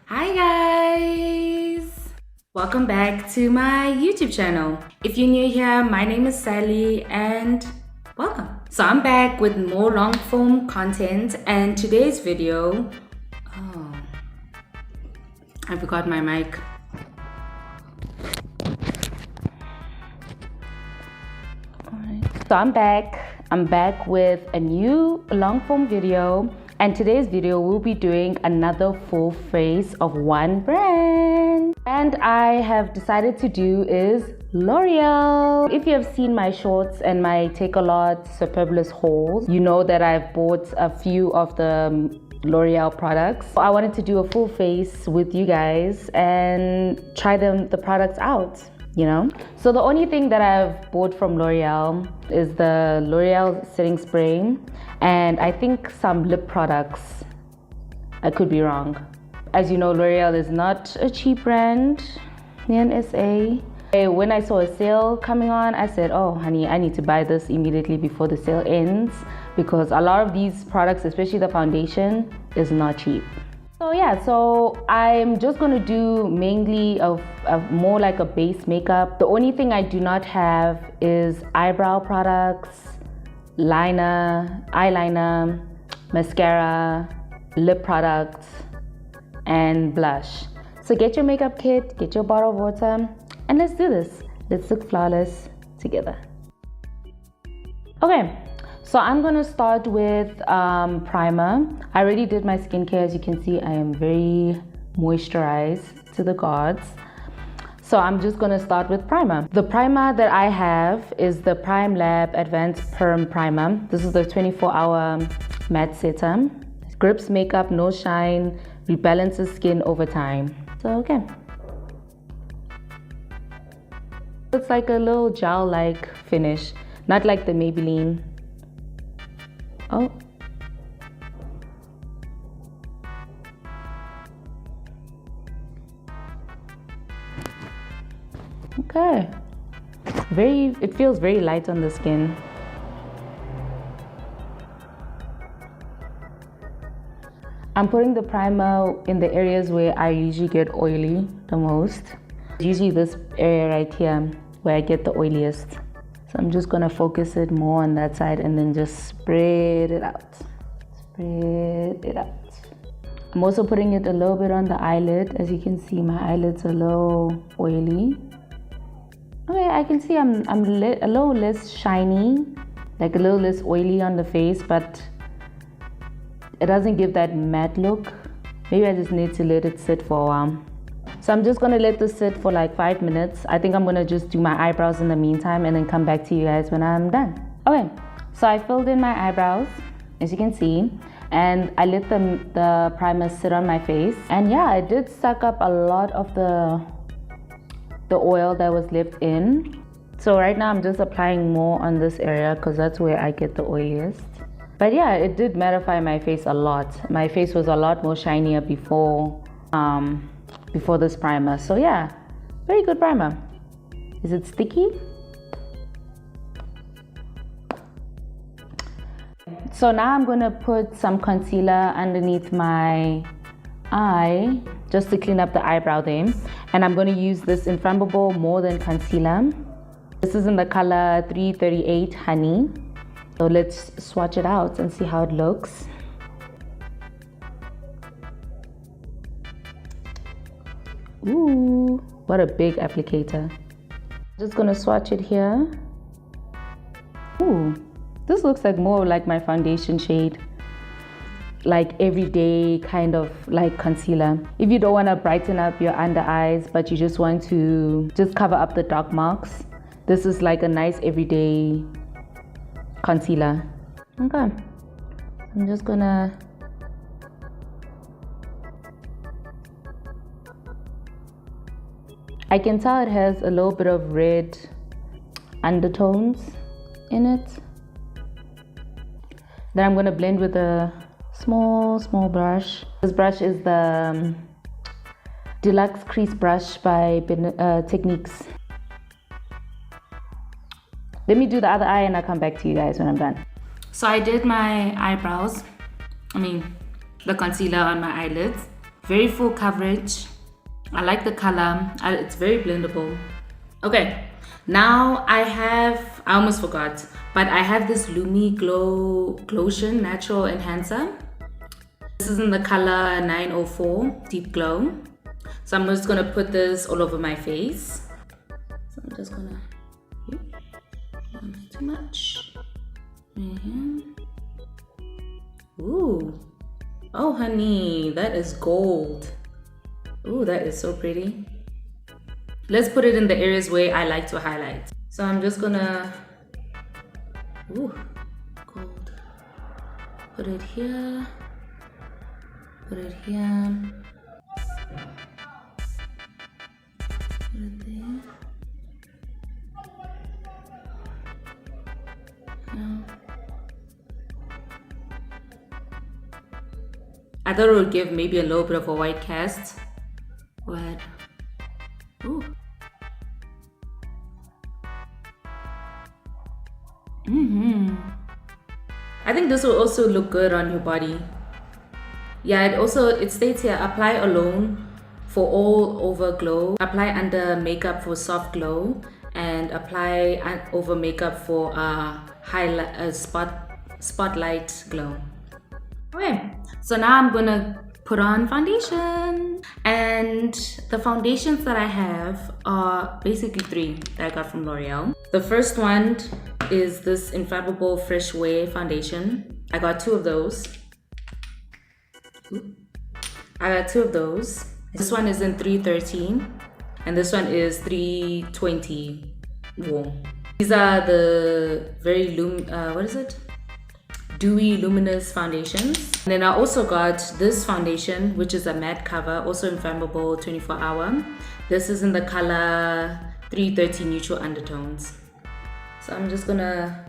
Hi guys! Welcome back to my YouTube channel. If you're new here, my name is Sally and welcome. So I'm back with more long form content and today's video, oh, I forgot my mic. So I'm back with a new long form video, and today's video we'll be doing another full face of one brand. And I have decided to do is L'Oreal. If you have seen my shorts and my Takealot Superbulous hauls, you know that I've bought a few of the L'Oreal products. I wanted to do a full face with you guys and try the products out. So the only thing that I've bought from L'Oreal is the L'Oreal setting spray and I think some lip products. I could be wrong. As you know, L'Oreal is not a cheap brand in SA. When I saw a sale coming on, I said, oh honey, I need to buy this immediately before the sale ends because a lot of these products, especially the foundation, is not cheap. So I'm just going to do mainly of more like a base makeup. The only thing I do not have is eyebrow products, liner, eyeliner, mascara, lip products, and blush. So get your makeup kit, get your bottle of water, and let's do this. Let's look flawless together. Okay. So I'm going to start with primer. I already did my skincare. As you can see, I am very moisturized to the gods. So I'm just going to start with primer. The primer that I have is the Prime Lab Advanced Perm Primer. This is the 24-hour matte setter. Grips makeup, no shine, rebalances skin over time. So okay. It's like a little gel-like finish, not like the Maybelline. Oh. Okay. It feels very light on the skin. I'm putting the primer in the areas where I usually get oily the most. Usually this area right here where I get the oiliest. So I'm just gonna focus it more on that side and then just spread it out. Spread it out. I'm also putting it a little bit on the eyelid. As you can see, my eyelid's a little oily. Okay, I can see I'm a little less shiny, like a little less oily on the face, but it doesn't give that matte look. Maybe I just need to let it sit for a while. So I'm just gonna let this sit for like 5 minutes. I think I'm gonna just do my eyebrows in the meantime and then come back to you guys when I'm done. Okay, so I filled in my eyebrows, as you can see, and I let the primer sit on my face. And yeah, it did suck up a lot of the oil that was left in. So right now I'm just applying more on this area because that's where I get the oiliest. But yeah, it did mattify my face a lot. My face was a lot more shinier before this primer. So yeah, very good primer. Is it sticky? So now I'm gonna put some concealer underneath my eye just to clean up the eyebrow there. And I'm gonna use this Infallible More Than Concealer. This is in the color 338 Honey. So let's swatch it out and see how it looks. Ooh, what a big applicator. Just gonna swatch it here. Ooh, this looks like more like my foundation shade. Like everyday kind of like concealer. If you don't want to brighten up your under eyes, but you just want to just cover up the dark marks, this is like a nice everyday concealer. Okay, I'm just gonna I can tell it has a little bit of red undertones in it. Then I'm gonna blend with a small brush. This brush is the Deluxe Crease Brush by Techniques. Let me do the other eye and I'll come back to you guys when I'm done. So I did my eyebrows. The concealer on my eyelids. Very full coverage. I like the color. It's very blendable. Okay, now I almost forgot, but I have this Lumi Glotion Natural Enhancer. This is in the color 904 Deep Glow. So I'm just gonna put this all over my face. So I'm just gonna, not too much. Ooh, oh honey, that is gold. Ooh, that is so pretty. Let's put it in the areas where I like to highlight. So I'm just gonna, ooh, gold. Put it here, put it here, put it there. No. I thought it would give maybe a little bit of a white cast, but ooh. I think this will also look good on your body. Yeah, it states here, apply alone for all over glow, apply under makeup for soft glow, and apply over makeup for spotlight glow. Okay, so now I'm gonna put on foundation, and the foundations that I have are basically 3 that I got from L'Oreal. The first one is this Infallible Fresh Wear foundation. I got 2 of those. This one is in 313 and this one is 320 warm. These are the very dewy luminous foundations. And then I also got this foundation, which is a matte cover, also inflammable 24-hour. This is in the color 330 Neutral Undertones. So I'm just gonna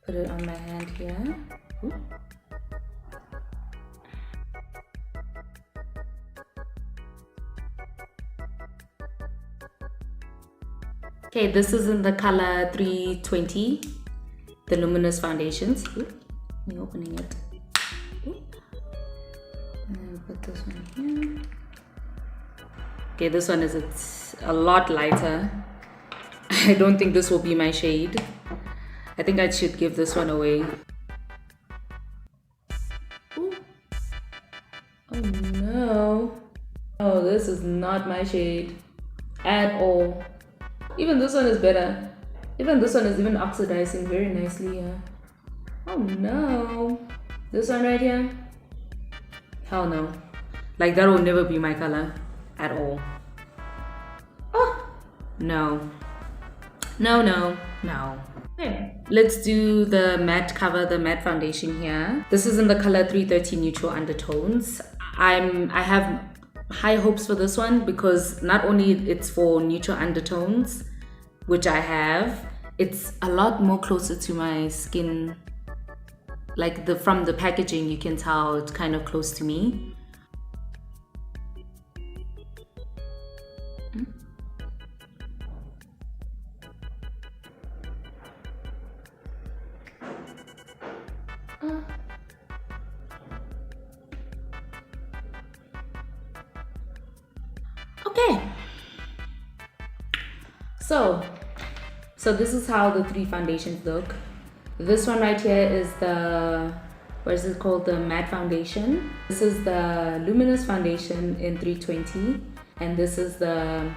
put it on my hand here. Ooh. Okay, this is in the color 320, the luminous foundations. Ooh, me opening it. Ooh. And put this one here. Okay, this one is a lot lighter. I don't think this will be my shade. I think I should give this one away. Ooh. Oh no. Oh, this is not my shade at all. Even this one is better. Even this one is even oxidizing very nicely here. Oh no. This one right here? Hell no. Like that will never be my color at all. Oh, no. No. Okay, let's do the matte cover, the matte foundation here. This is in the color 330 Neutral Undertones. I have high hopes for this one because not only it's for neutral undertones, which I have, it's a lot more closer to my skin. Like from the packaging, you can tell it's kind of close to me. Okay, so this is how the 3 foundations look. This one right here is the, what is it called, the matte foundation. This is the luminous foundation in 320, and this is the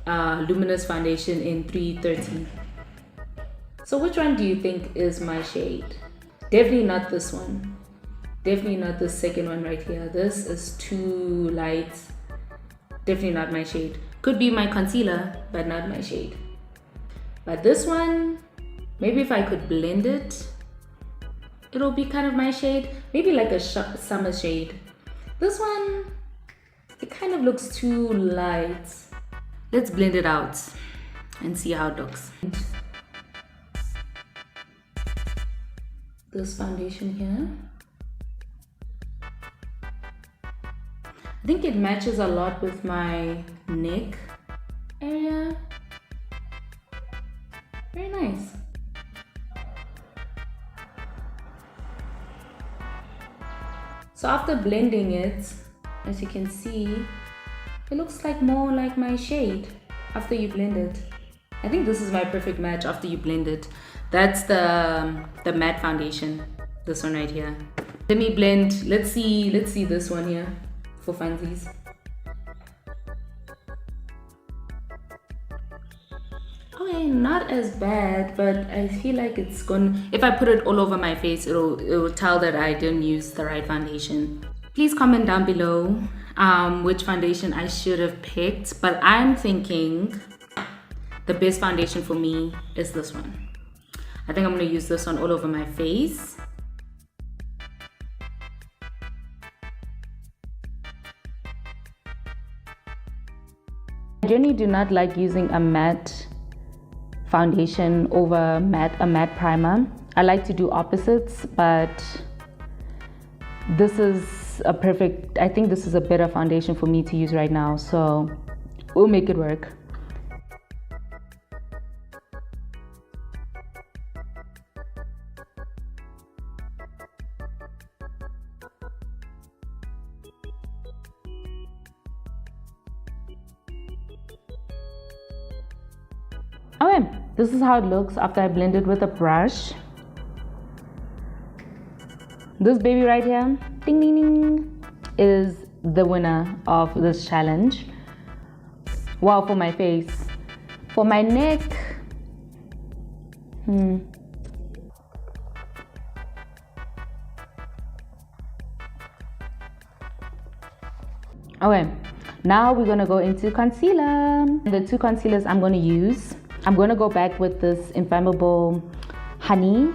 luminous foundation in 330. So which one do you think is my shade? Definitely not this one. Definitely not the second one right here. This is too light. Definitely not my shade. Could be my concealer, but not my shade. But this one, maybe if I could blend it, it'll be kind of my shade. Maybe like a summer shade. This one, it kind of looks too light. Let's blend it out and see how it looks. This foundation here, I think it matches a lot with my neck area. Very nice. So after blending it, as you can see, it looks like more like my shade after you blend it. I think this is my perfect match after you blend it. That's the matte foundation, this one right here. Let me blend. Let's see this one here for funsies. Okay, not as bad, but I feel like it's gonna, if I put it all over my face, it will tell that I didn't use the right foundation. Please comment down below which foundation I should have picked, but I'm thinking the best foundation for me is this one. I think I'm gonna use this one all over my face. I generally do not like using a matte foundation over a matte primer. I like to do opposites, but this is a perfect, I think this is a better foundation for me to use right now, so we'll make it work. Okay, this is how it looks after I blend it with a brush. This baby right here, ding ding ding, is the winner of this challenge. Wow, for my face. For my neck, Okay, now we're gonna go into concealer. The two concealers I'm gonna use, I'm gonna go back with this Infallible Honey,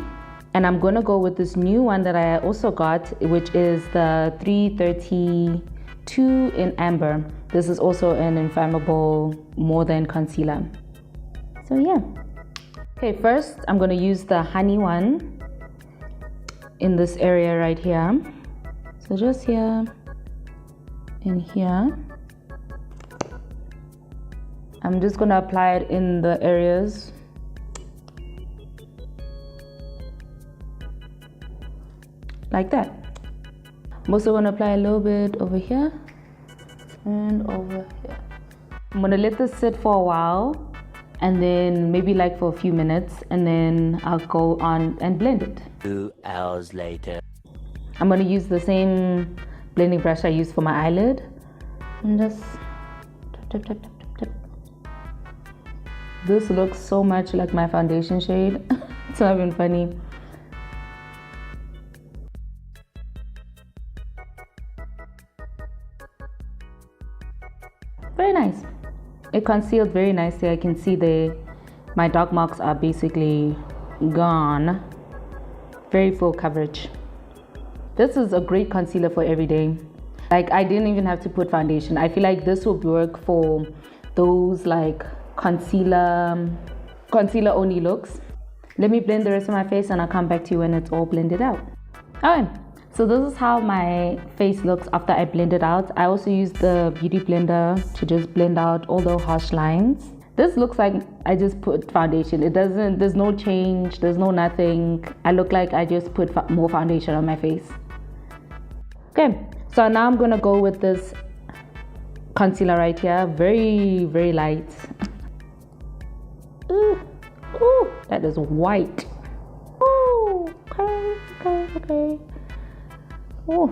and I'm gonna go with this new one that I also got, which is the 332 in Amber. This is also an Infallible More Than concealer. So yeah. Okay, first I'm gonna use the honey one in this area right here. So just here and here. I'm just gonna apply it in the areas. Like that. I'm also gonna apply a little bit over here and over here. I'm gonna let this sit for a while, and then maybe like for a few minutes, and then I'll go on and blend it. 2 hours later. I'm gonna use the same blending brush I used for my eyelid, and just tap, tap, tap, tap, tap, tap. This looks so much like my foundation shade. It's not even funny. Very nice. It concealed very nicely. I can see my dark marks are basically gone. Very full coverage. This is a great concealer for every day. Like, I didn't even have to put foundation. I feel like this will work for those like concealer only looks. Let me blend the rest of my face and I'll come back to you when it's all blended out. Okay, so this is how my face looks after I blend it out. I also use the beauty blender to just blend out all the harsh lines. This looks like I just put foundation. There's no change, there's no nothing. I look like I just put more foundation on my face. Okay, so now I'm gonna go with this concealer right here. Very, very light. Ooh, that is white. Ooh, okay. Ooh.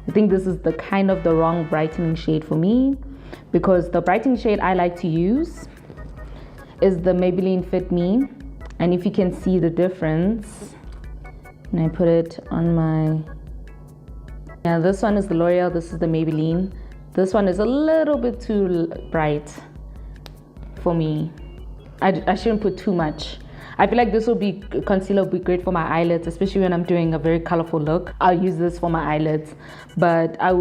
I think this is the wrong brightening shade for me, because the brightening shade I like to use is the Maybelline Fit Me. And if you can see the difference, and I put it on my, yeah, this one is the L'Oreal, this is the Maybelline. This one is a little bit too bright for me. I shouldn't put too much. I feel like this concealer will be great for my eyelids, especially when I'm doing a very colorful look. I'll use this for my eyelids, but I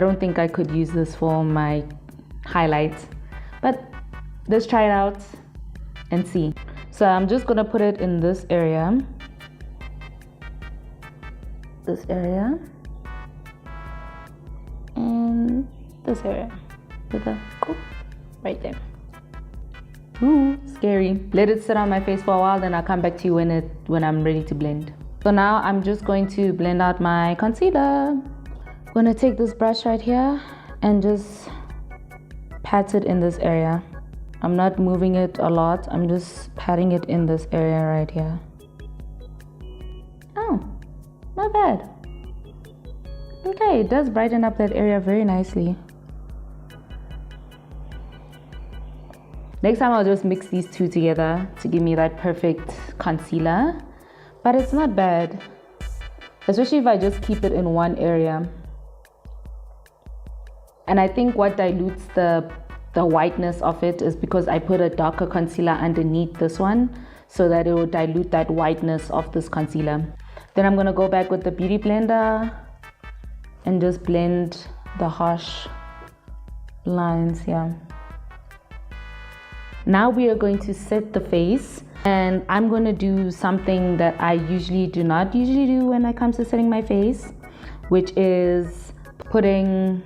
don't think I could use this for my highlights. But let's try it out and see. So I'm just gonna put it in this area. And this area. Right there. Ooh, scary. Let it sit on my face for a while, then I'll come back to you when I'm ready to blend. So now I'm just going to blend out my concealer gonna take this brush right here and just pat it in this area. I'm not moving it a lot, I'm just patting it in this area right here. Oh, not bad. Okay, it does brighten up that area very nicely. Next time I'll just mix these two together to give me that perfect concealer. But it's not bad, especially if I just keep it in one area. And I think what dilutes the whiteness of it is because I put a darker concealer underneath this one so that it will dilute that whiteness of this concealer. Then I'm gonna go back with the Beauty Blender and just blend the harsh lines here. Now we are going to set the face, and I'm going to do something that I do not do when it comes to setting my face, which is putting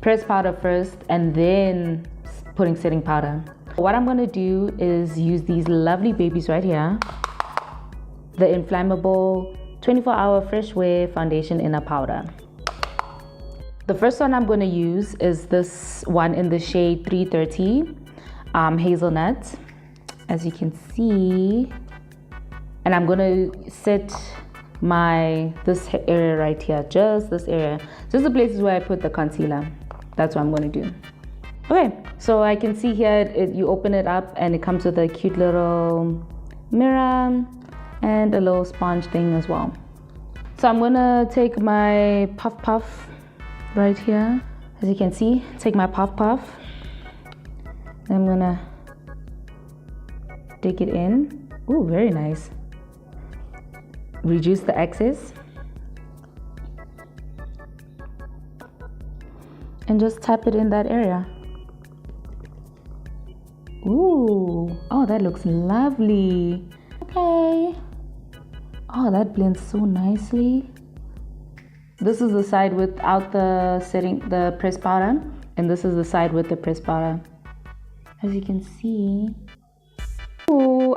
pressed powder first and then putting setting powder. What I'm going to do is use these lovely babies right here, the Inflammable 24-Hour Fresh Wear Foundation in a Powder. The first one I'm going to use is this one in the shade 330 Hazelnut, as you can see. And I'm going to set this area right here, just this area, just the places where I put the concealer. That's what I'm going to do. Okay, so I can see here, you open it up and it comes with a cute little mirror and a little sponge thing as well. So I'm going to take my Puff right here, as you can see, take my Puff. I'm gonna take it in. Ooh, very nice. Reduce the excess and just tap it in that area. Ooh, oh, that looks lovely. Okay. Oh, that blends so nicely. This is the side without the pressed powder, and this is the side with the pressed powder. As you can see. Ooh,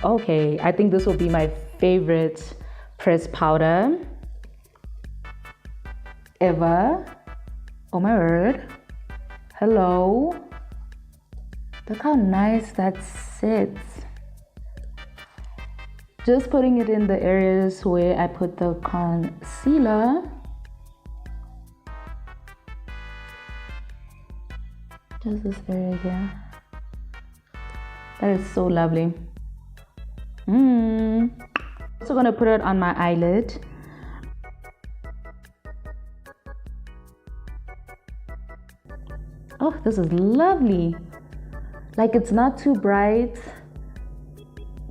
okay. I think this will be my favorite pressed powder ever. Oh my word. Hello. Look how nice that sits. Just putting it in the areas where I put the concealer. Just this area here. That is so lovely. Also gonna put it on my eyelid. Oh, this is lovely. Like, it's not too bright,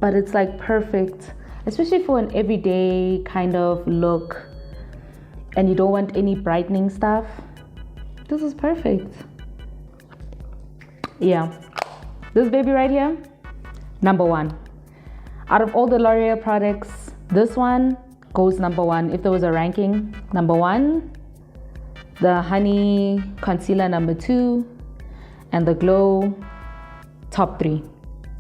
but it's like perfect, especially for an everyday kind of look and you don't want any brightening stuff. This is perfect. Yeah, this baby right here, number one. Out of all the L'Oreal products, this one goes number one. If there was a ranking, number one, the Honey Concealer number two, and the Glow top three.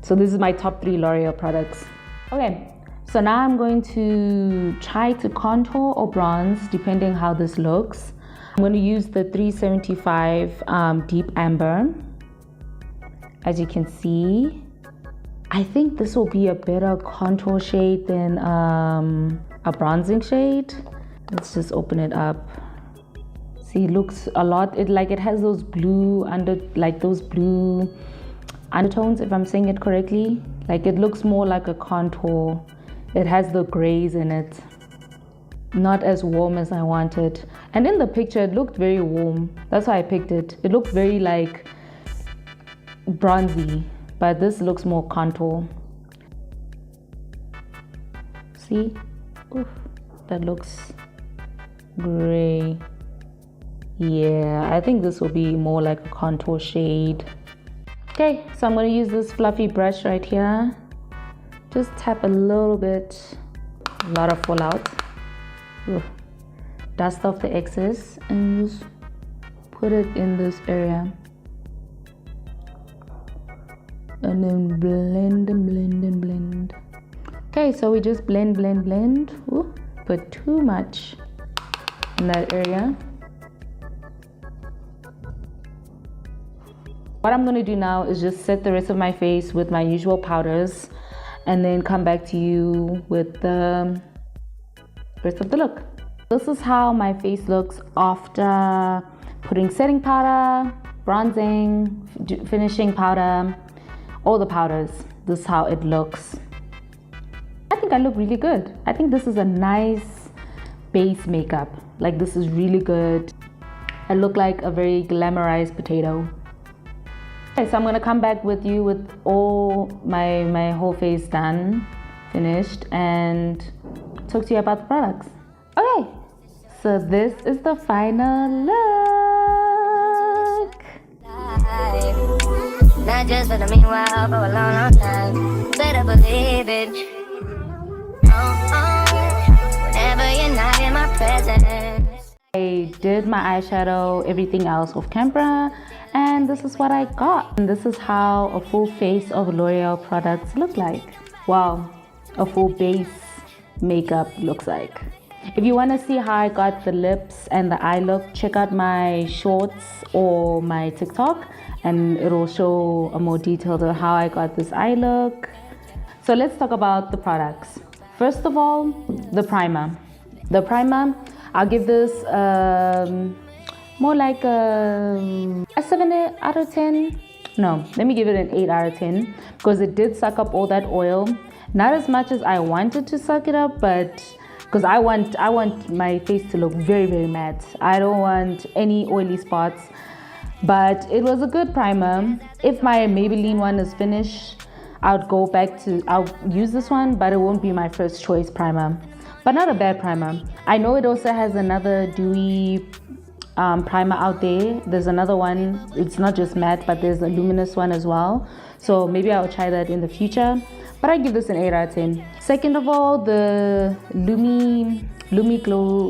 So this is my top three L'Oreal products. Okay, so now I'm going to try to contour or bronze depending how this looks. I'm going to use the 375 Deep Amber. As you can see, I think this will be a better contour shade than a bronzing shade. Let's just open it up. See, it looks a lot, it has those blue blue undertones, if I'm saying it correctly. Like, it looks more like a contour. It has the grays in it. Not as warm as I wanted. And in the picture, it looked very warm. That's why I picked it. It looked very like bronzy, but this looks more contour. See? Oof, that looks gray. Yeah, I think this will be more like a contour shade. Okay, so I'm going to use this fluffy brush right here. Just tap a little bit, a lot of fallout. Oof. Dust off the excess and just put it in this area. And then blend and blend and blend. Okay, so we just blend. Ooh, put too much. in that area. What I'm going to do now is just set the rest of my face with my usual powders and then come back to you with the rest of the look. This is how my face looks after putting setting powder, bronzing, finishing powder, all the powders. This is how it looks. I think I look really good. I think this is a nice base makeup. Like, this is really good. I look like a very glamorized potato. Okay, so I'm gonna come back with you with all my whole face done, finished, and talk to you about the products. Okay, so this is the final look. Not just for the meanwhile, for a long, long time. Better believe it. Whenever you're not in my presence. I did my eyeshadow, everything else off camera, and this is what I got. And this is how a full face of L'Oreal products look like. Wow, a full base makeup looks like. If you want to see how I got the lips and the eye look, check out my shorts or my TikTok, and it'll show a more detailed of how I got this eye look. So let's talk about the products. First of all, the primer. The primer, I'll give this more like a 7 out of 10. No, let me give it an 8 out of 10 because it did suck up all that oil. Not as much as I wanted to suck it up, but because I want my face to look very, very matte. I don't want any oily spots, but it was a good primer. If my Maybelline one is finished, I'll use this one, but it won't be my first choice primer. But not a bad primer. I know it also has another dewy primer out there. There's another one. It's not just matte, but there's a luminous one as well. So maybe I'll try that in the future. But I give this an 8 out of 10. Second of all, the Lumi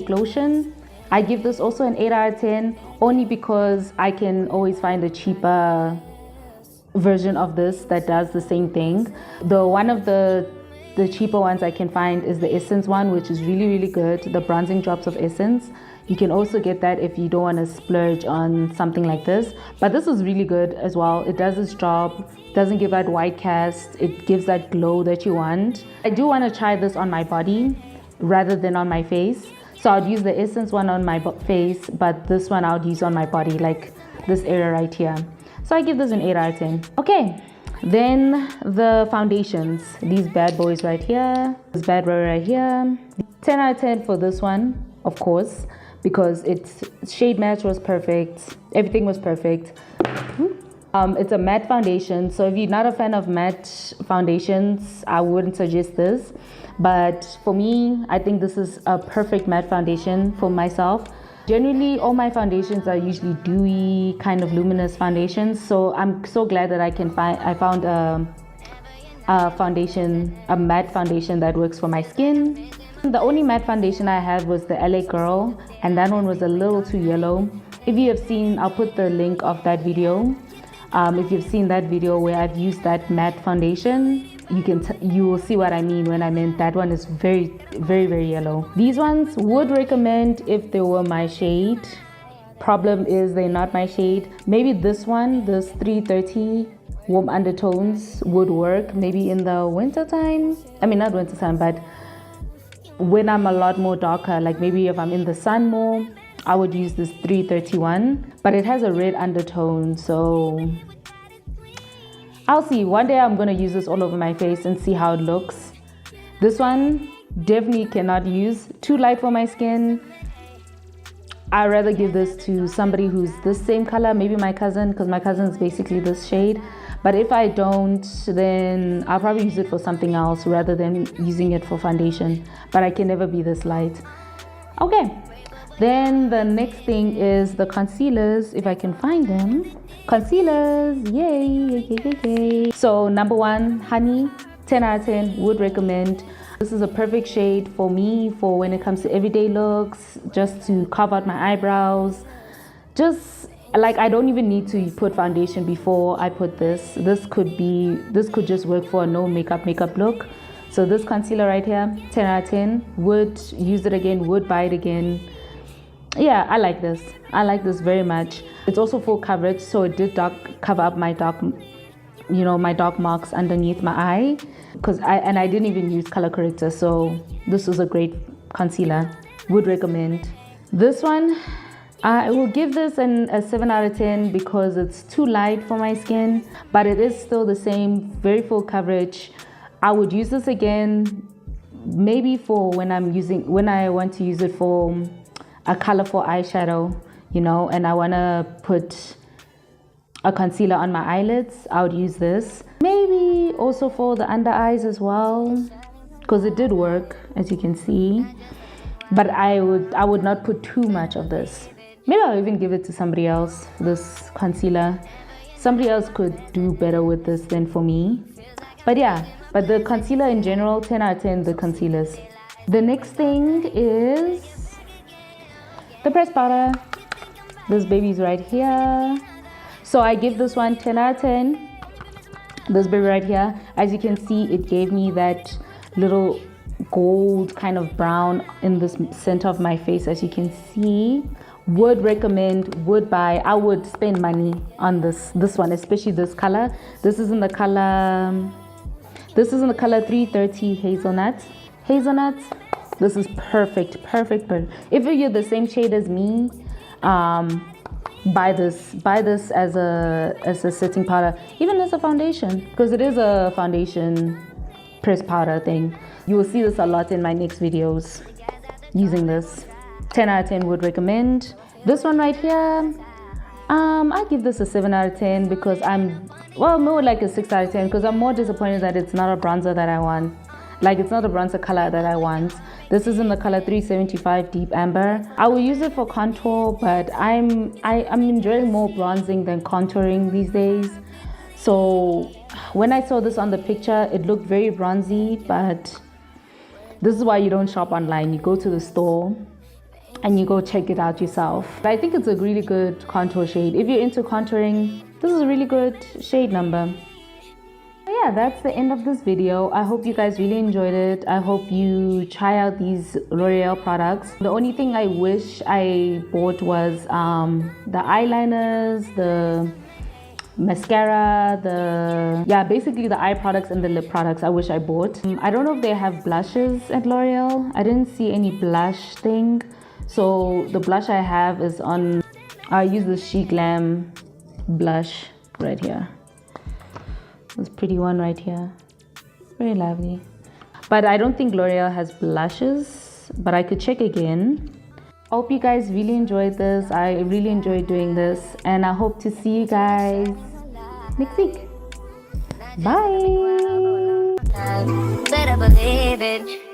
Glotion. I give this also an 8 out of 10, only because I can always find a cheaper version of this that does the same thing. One of the cheaper ones I can find is the Essence one, which is really, really good. The Bronzing Drops of Essence. You can also get that if you don't want to splurge on something like this. But this is really good as well. It does its job. Doesn't give that white cast. It gives that glow that you want. I do want to try this on my body rather than on my face. So I'd use the Essence one on my face, but this one I would use on my body, like this area right here. So I give this an 8 out of 10. Okay, then the foundations. These bad boys right here. This bad boy right here. 10 out of 10 for this one, of course, because its shade match was perfect. Everything was perfect. It's a matte foundation, so if you're not a fan of matte foundations, I wouldn't suggest this. But for me, I think this is a perfect matte foundation for myself. Generally, all my foundations are usually dewy, kind of luminous foundations. So I'm so glad that I found a foundation, a matte foundation that works for my skin. The only matte foundation I had was the LA Girl, and that one was a little too yellow. If you have seen, I'll put the link of that video. If you've seen that video where I've used that matte foundation, you will see what I mean when I meant that one is very, very, very yellow. These ones would recommend if they were my shade. Problem is they're not my shade. Maybe this one, this 330 warm undertones would work maybe in the winter time. I mean, not winter time, but when I'm a lot more darker, like maybe if I'm in the sun more, I would use this 331, but it has a red undertone, so I'll see. One day I'm gonna use this all over my face and see how it looks. This one definitely cannot use. Too light for my skin. I'd rather give this to somebody who's this same color, maybe my cousin, because my cousin is basically this shade. But if I don't, then I'll probably use it for something else rather than using it for foundation. But I can never be this light. Okay. Then the next thing is the concealers, if I can find them. Concealers, yay, yay, yay, yay. So number one, Honey, 10 out of 10, would recommend. This is a perfect shade for me for when it comes to everyday looks, just to carve out my eyebrows. Just like I don't even need to put foundation before I put this. This could just work for a no makeup look. So this concealer right here, 10 out of 10, would use it again, would buy it again. yeah, I like this. I like this very much. It's also full coverage, so it did cover up my dark, my dark marks underneath my eye. I didn't even use color corrector, so this was a great concealer. Would recommend. This one, I will give this a 7 out of 10 because it's too light for my skin, but it is still the same, very full coverage. I would use this again, maybe for when I want to use it for a colorful eyeshadow, and I want to put a concealer on my eyelids. I would use this. Maybe also for the under eyes as well, because it did work, as you can see. But I would not put too much of this. Maybe I'll even give it to somebody else, this concealer. Somebody else could do better with this than for me. But yeah, but the concealer in general, 10 out of 10, the concealers. The next thing is the pressed powder. This baby's right here. So I give this one 10 out of 10. This baby right here. As you can see, it gave me that little gold kind of brown in this center of my face, as you can see. Would recommend, would buy. I would spend money on this one, especially this color. This is in the color 330 hazelnut. This is perfect. If you're the same shade as me, buy this as a setting powder, even as a foundation, because it is a foundation pressed powder thing. You will see this a lot in my next videos using this. 10 out of 10 would recommend. This one right here, I give this a 7 out of 10 because more like a 6 out of 10 because I'm more disappointed that it's not a bronzer that I want. Like, it's not a bronzer color that I want. This is in the color 375 Deep Amber. I will use it for contour, but I'm enjoying more bronzing than contouring these days. So when I saw this on the picture, it looked very bronzy, but this is why you don't shop online. You go to the store and you go check it out yourself. I think it's a really good contour shade. If you're into contouring, this is a really good shade number. Yeah, that's the end of this video. I hope you guys really enjoyed it. I hope you try out these L'Oreal products. The only thing I wish I bought was the eyeliners, the mascara, basically the eye products and the lip products I wish I bought. I don't know if they have blushes at L'Oreal. I didn't see any blush thing. So the blush I have is I use the She Glam blush right here. This pretty one right here. Very lovely. But I don't think L'Oreal has blushes, but I could check again. I hope you guys really enjoyed this. I really enjoyed doing this, and I hope to see you guys next week. Bye. Better believe it.